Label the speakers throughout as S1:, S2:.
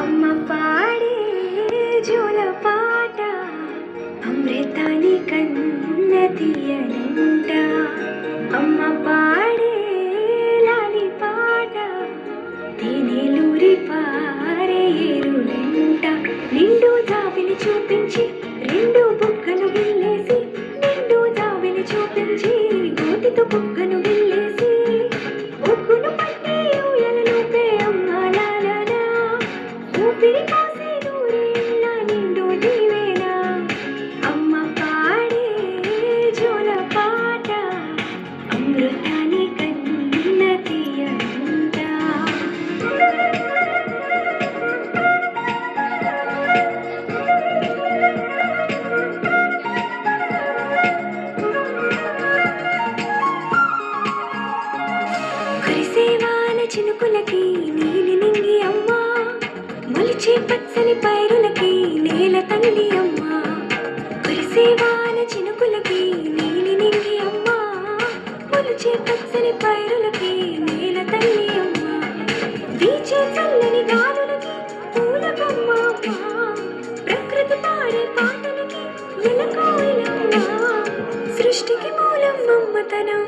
S1: అమ్మ పాడే జోల పాట అమృతాని కన్న తీయనంట. అమ్మ పాడే లాలి పాట తేనెలూరి పారే ఏరులంట. నిండు జాబిని చూపించి రెండు బుగ్గలు గిల్లేసి, నిండు జాబిని చూపించి గోటితో బుగ్గను గిల్లేసి, ఒగ్గును పట్టి ఊయలలోపే అమ్మాలాలనా, ఊపిరి పోసి నూరేళ్ళ నిండు దీవెనా. అమ్మ పాడే జోల పాట అమృతాని కన్న తీయనంట. కురిసేవాన చినుకులకి నీలి నింగి అమ్మ, మొలిచే పచ్చని పైరులకి నేల తల్లి అమ్మ. కురిసేవాన చినుకులకి నీలి నింగి అమ్మ, మొలిచే పచ్చని పైరులకి నేల తల్లి అమ్మ. వీచే చల్లని గాలులకి పూల బొమ్మ అమ్మ, ప్రకృతి పాడే పాటలకి ఎలకోయిలమ్మ. సృష్టికి మూలం మమ్మతనం,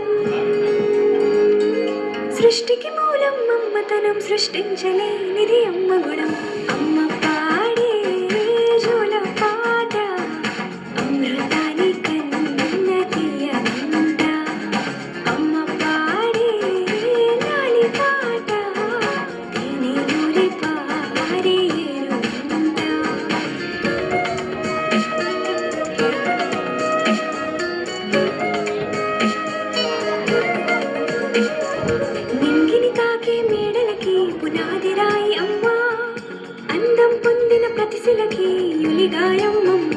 S1: సృష్టికి మూలం మమ్మతనం, సృష్టించలేనిది అమ్మ గుణం. అమ్మ పాడే జోల పాట అమృతాని కన్న తీయనంట. అమ్మ పాడే లాలి పాట తేనెలూరి పారే ఏరులంట. నింగిని తాకే మేడలకి పునాది రాయి అమ్మ, అందం పొందిన ప్రతిశిలకి యులిగాయమ్మమ్మ.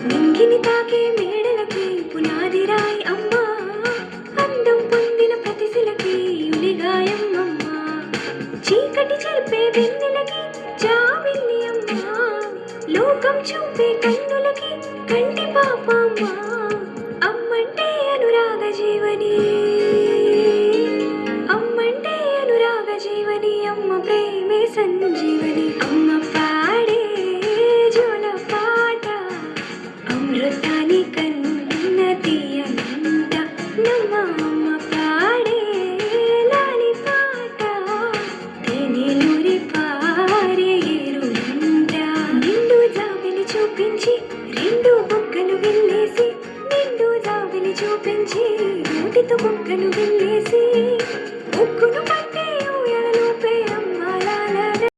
S1: నింగిని తాకే మేడలకి పునాది రాయి అమ్మ, అందం పొందిన ప్రతిశిలకి యులిగాయమ్మమ్మ. చీకటి చెరిపే వెన్నెలకి జాబిల్లి అమ్మ, లోకం చూపే కన్నులకి కంటి పాపమ్మ. అమ్మంటే అనురాగ జీవని, అమ్మంటే అనురాగ జీవని, అమ్మ ప్రేమే సంజీవని.